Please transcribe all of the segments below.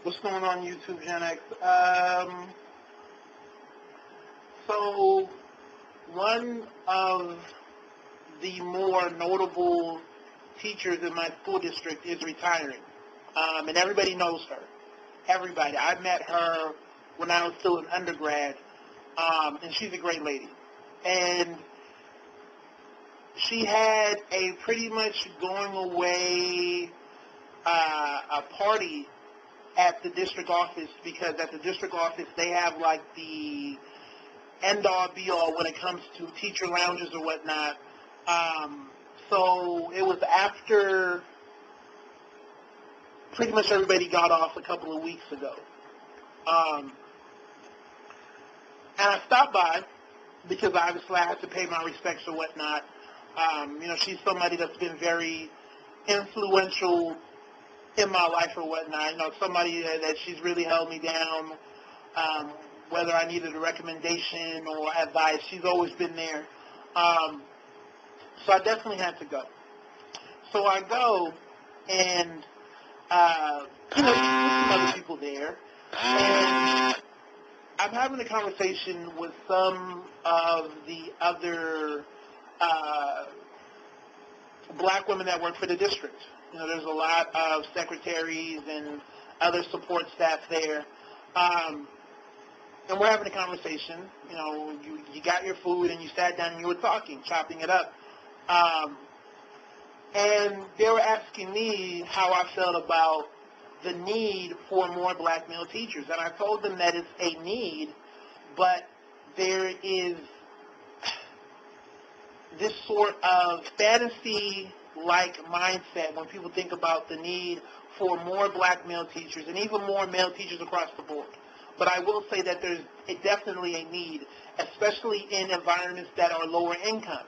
What's going on YouTube, Gen X? So one of the more notable teachers in my school district is retiring, and everybody knows her. Everybody. I met her when I was still an undergrad, and she's a great lady. And she had a pretty much going away a party at the district office, because at the district office they have like the end-all be-all when it comes to teacher lounges or whatnot. So it was after pretty much everybody got off a couple of weeks ago. And I stopped by because obviously I had to pay my respects or whatnot. She's somebody that's been very influential in my life or whatnot. Somebody that she's really held me down, whether I needed a recommendation or advice. She's always been there. So I definitely had to go. So I go, and, there's some other people there, and I'm having a conversation with some of the other black women that work for the district. There's a lot of secretaries and other support staff there. And we're having a conversation. You got your food and you sat down and you were talking, chopping it up. And they were asking me how I felt about the need for more black male teachers. And I told them that it's a need, but there is this sort of fantasy-like mindset when people think about the need for more black male teachers and even more male teachers across the board. But I will say that there's definitely a need, especially in environments that are lower income.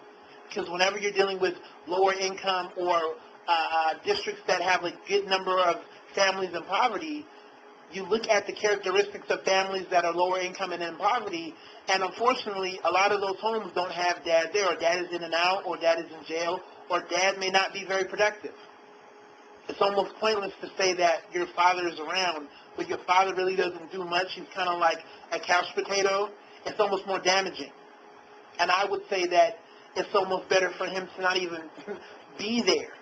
Because whenever you're dealing with lower income or districts that have a good number of families in poverty, you look at the characteristics of families that are lower income and in poverty, and unfortunately, a lot of those homes don't have dad there, or dad is in and out, or dad is in jail, or dad may not be very productive. It's almost pointless to say that your father is around, but your father really doesn't do much. He's kind of like a couch potato. It's almost more damaging. And I would say that it's almost better for him to not even be there,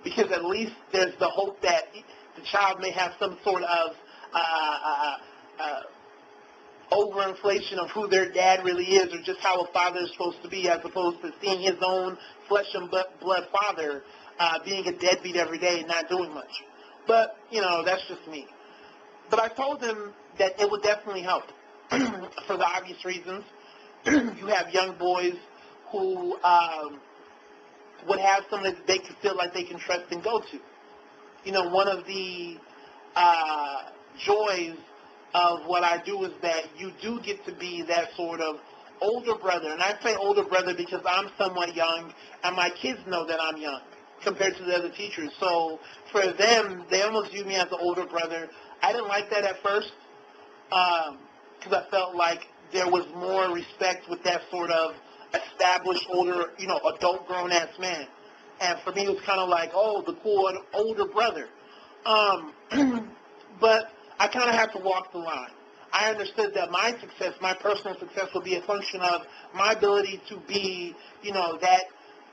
because at least there's the hope that the child may have some sort of overinflation of who their dad really is, or just how a father is supposed to be, as opposed to seeing his own flesh and blood father being a deadbeat every day and not doing much. But, that's just me. But I told him that it would definitely help for the obvious reasons. You have young boys who would have someone that they could feel like they can trust and go to. One of the joys of what I do is that you do get to be that sort of older brother. And I say older brother because I'm somewhat young, and my kids know that I'm young compared to the other teachers. So for them, they almost view me as an older brother. I didn't like that at first because I felt like there was more respect with that sort of established older, adult grown-ass man. And for me, it was kind of like, oh, the cool older brother. But I kind of had to walk the line. I understood that my success, my personal success, would be a function of my ability to be, that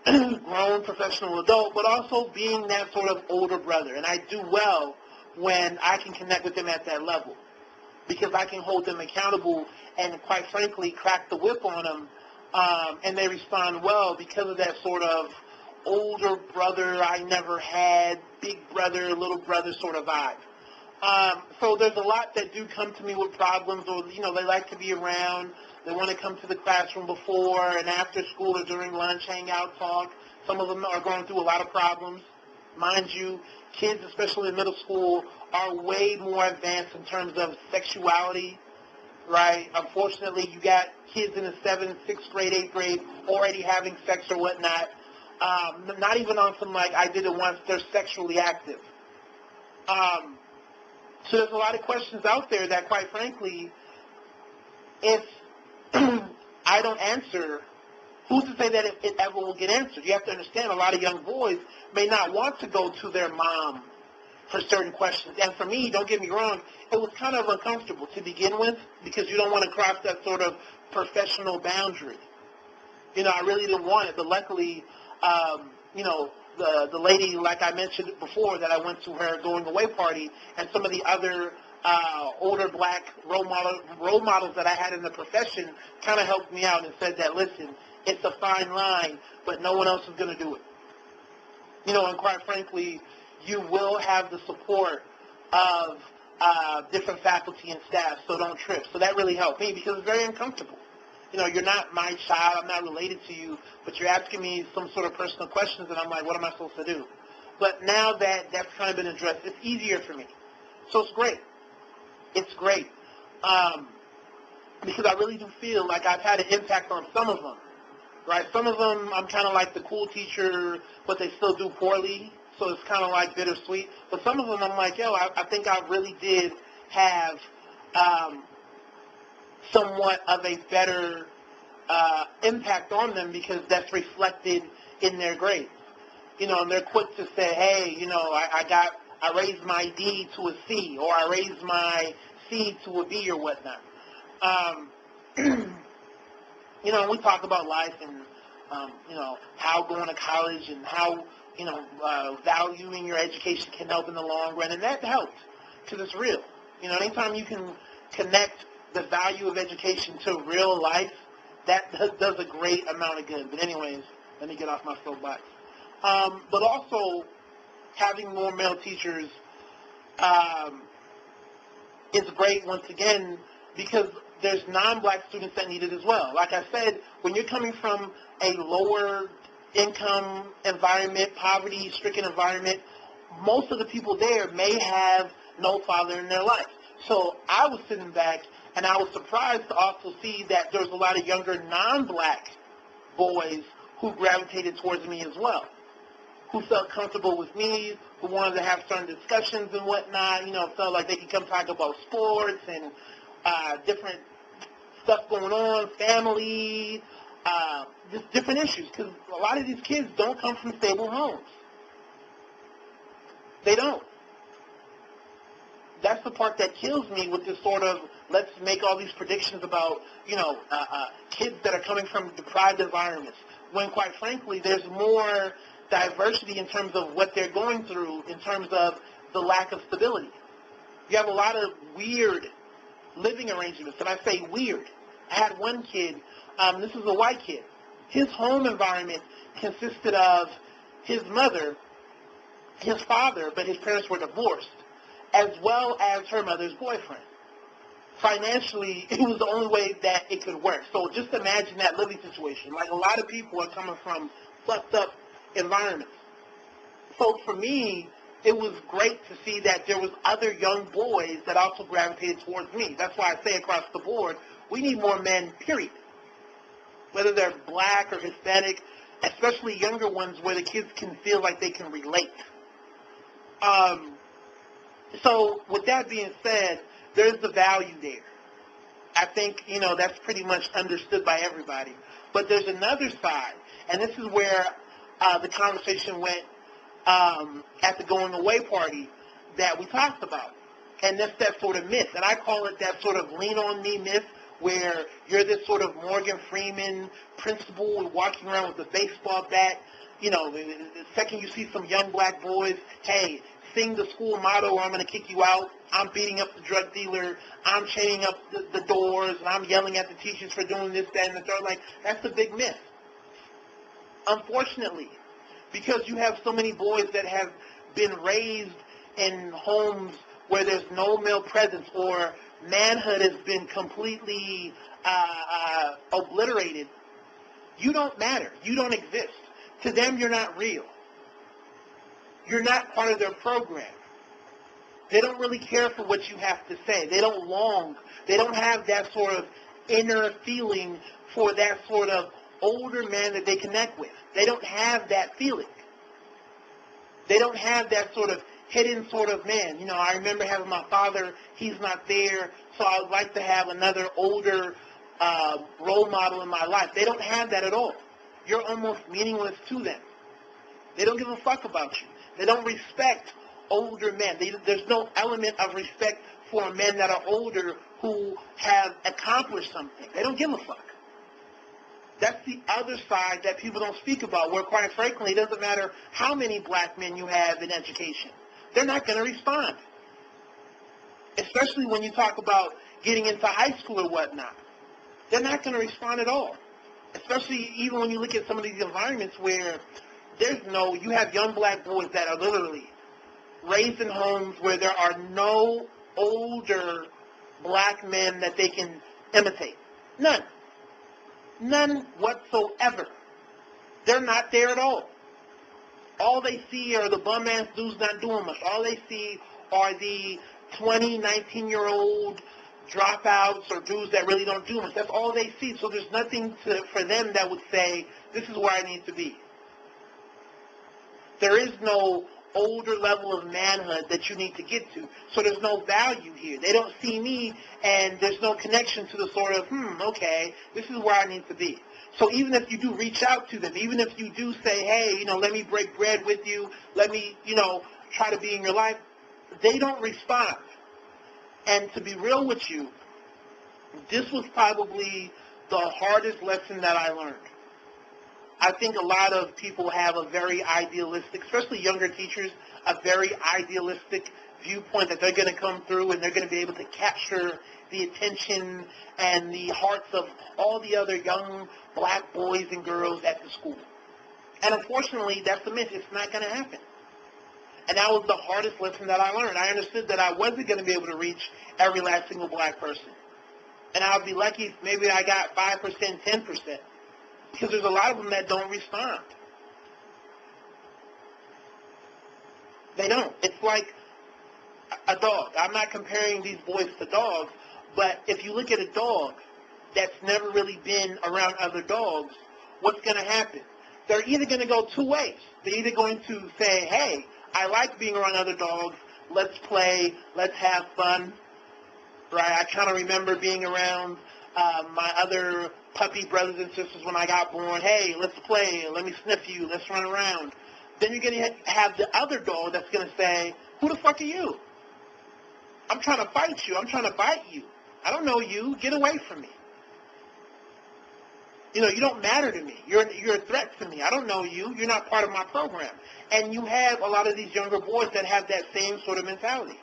grown professional adult, but also being that sort of older brother. And I do well when I can connect with them at that level, because I can hold them accountable and, quite frankly, crack the whip on them, and they respond well because of that sort of older brother I never had, big brother, little brother sort of vibe. So there's a lot that do come to me with problems, or, they like to be around. They want to come to the classroom before and after school or during lunch, hang out, talk. Some of them are going through a lot of problems. Mind you, kids, especially in middle school, are way more advanced in terms of sexuality, right? Unfortunately, you got kids in the 7th, 6th grade, 8th grade already having sex or whatnot. Not even on some, like, I did it once, they're sexually active. So there's a lot of questions out there that, quite frankly, if I don't answer, who's to say that it ever will get answered? You have to understand, a lot of young boys may not want to go to their mom for certain questions. And for me, don't get me wrong, it was kind of uncomfortable to begin with because you don't want to cross that sort of professional boundary. I really didn't want it, but luckily, the lady, like I mentioned before, that I went to her going away party, and some of the other older black role models that I had in the profession kind of helped me out and said that, listen, it's a fine line, but no one else is going to do it. And quite frankly, you will have the support of different faculty and staff, so don't trip. So that really helped me because it's very uncomfortable. You're not my child, I'm not related to you, but you're asking me some sort of personal questions, and I'm like, what am I supposed to do? But now that that's kind of been addressed, it's easier for me. So it's great. It's great. Because I really do feel like I've had an impact on some of them, right? Some of them, I'm kind of like the cool teacher, but they still do poorly, so it's kind of like bittersweet. But some of them, I'm like, I think I really did have somewhat of a better impact on them because that's reflected in their grades. And they're quick to say, hey, I raised my D to a C, or I raised my C to a B or whatnot. We talk about life and, how going to college and how, valuing your education can help in the long run, and that helps because it's real. Anytime you can connect the value of education to real life, that does a great amount of good. But anyways, let me get off my soapbox. But also, having more male teachers is great, once again, because there's non-black students that need it as well. Like I said, when you're coming from a lower income environment, poverty-stricken environment, most of the people there may have no father in their life. So I was sitting back, and I was surprised to also see that there was a lot of younger non-black boys who gravitated towards me as well, who felt comfortable with me, who wanted to have certain discussions and whatnot, felt like they could come talk about sports and different stuff going on, family, just different issues, because a lot of these kids don't come from stable homes. They don't. That's the part that kills me with this sort of, let's make all these predictions about, kids that are coming from deprived environments, when quite frankly, there's more diversity in terms of what they're going through in terms of the lack of stability. You have a lot of weird living arrangements, and I say weird. I had one kid, this is a white kid. His home environment consisted of his mother, his father, but his parents were divorced, as well as her mother's boyfriend. Financially, it was the only way that it could work. So just imagine that living situation. Like, a lot of people are coming from fucked up environments. So for me, it was great to see that there was other young boys that also gravitated towards me. That's why I say across the board, we need more men, period. Whether they're black or Hispanic, especially younger ones where the kids can feel like they can relate. So with that being said, there's the value there. I think, that's pretty much understood by everybody. But there's another side, and this is where the conversation went at the going away party that we talked about. And that's that sort of myth. And I call it that sort of lean on me myth, where you're this sort of Morgan Freeman principal walking around with a baseball bat. The second you see some young black boys, hey, sing the school motto or I'm going to kick you out. I'm beating up the drug dealer. I'm chaining up the doors. And I'm yelling at the teachers for doing this, that, and the third. Like, that's a big myth. Unfortunately, because you have so many boys that have been raised in homes where there's no male presence, or manhood has been completely obliterated, you don't matter. You don't exist. To them, you're not real. You're not part of their program. They don't really care for what you have to say. They don't long. They don't have that sort of inner feeling for that sort of older man that they connect with. They don't have that feeling. They don't have that sort of hidden sort of man. I remember having my father. He's not there, so I would like to have another older role model in my life. They don't have that at all. You're almost meaningless to them. They don't give a fuck about you. They don't respect older men. There's no element of respect for men that are older who have accomplished something. They don't give a fuck. That's the other side that people don't speak about, where quite frankly, it doesn't matter how many black men you have in education. They're not going to respond. Especially when you talk about getting into high school or whatnot. They're not going to respond at all. Especially even when you look at some of these environments where you have young black boys that are literally raised in homes where there are no older black men that they can imitate. None. None whatsoever. They're not there at all. All they see are the bum-ass dudes not doing much. All they see are the 20, 19-year-old dropouts or dudes that really don't do much. That's all they see. So there's nothing for them that would say, this is where I need to be. There is no older level of manhood that you need to get to. So there's no value here. They don't see me, and there's no connection to the sort of, okay, this is where I need to be. So even if you do reach out to them, even if you do say, hey, let me break bread with you, let me, try to be in your life, they don't respond. And to be real with you, this was probably the hardest lesson that I learned. I think a lot of people have a very idealistic, especially younger teachers, a very idealistic viewpoint that they're going to come through and they're going to be able to capture the attention and the hearts of all the other young black boys and girls at the school. And unfortunately, that's the myth. It's not going to happen. And that was the hardest lesson that I learned. I understood that I wasn't going to be able to reach every last single black person. And I would be lucky if maybe I got 5%, 10%. Because there's a lot of them that don't respond. They don't. It's like a dog. I'm not comparing these boys to dogs, but if you look at a dog that's never really been around other dogs, what's going to happen? They're either going to go two ways. They're either going to say, hey, I like being around other dogs. Let's play. Let's have fun. Right? I kind of remember being around my other puppy brothers and sisters when I got born. Hey, let's play. Let me sniff you. Let's run around. Then you're going to have the other dog that's going to say, who the fuck are you? I'm trying to fight you. I'm trying to bite you. I don't know you. Get away from me. You don't matter to me. You're a threat to me. I don't know you. You're not part of my program. And you have a lot of these younger boys that have that same sort of mentality.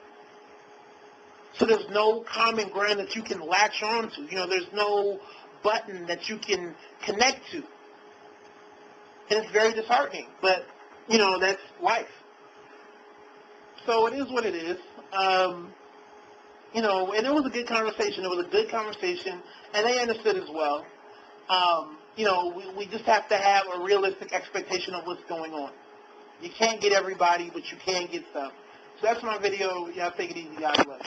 So there's no common ground that you can latch on to. There's no button that you can connect to. And it's very disheartening. But, that's life. So it is what it is. And it was a good conversation. It was a good conversation. And they understood as well. We just have to have a realistic expectation of what's going on. You can't get everybody, but you can get some. So that's my video. Y'all take it easy. God bless.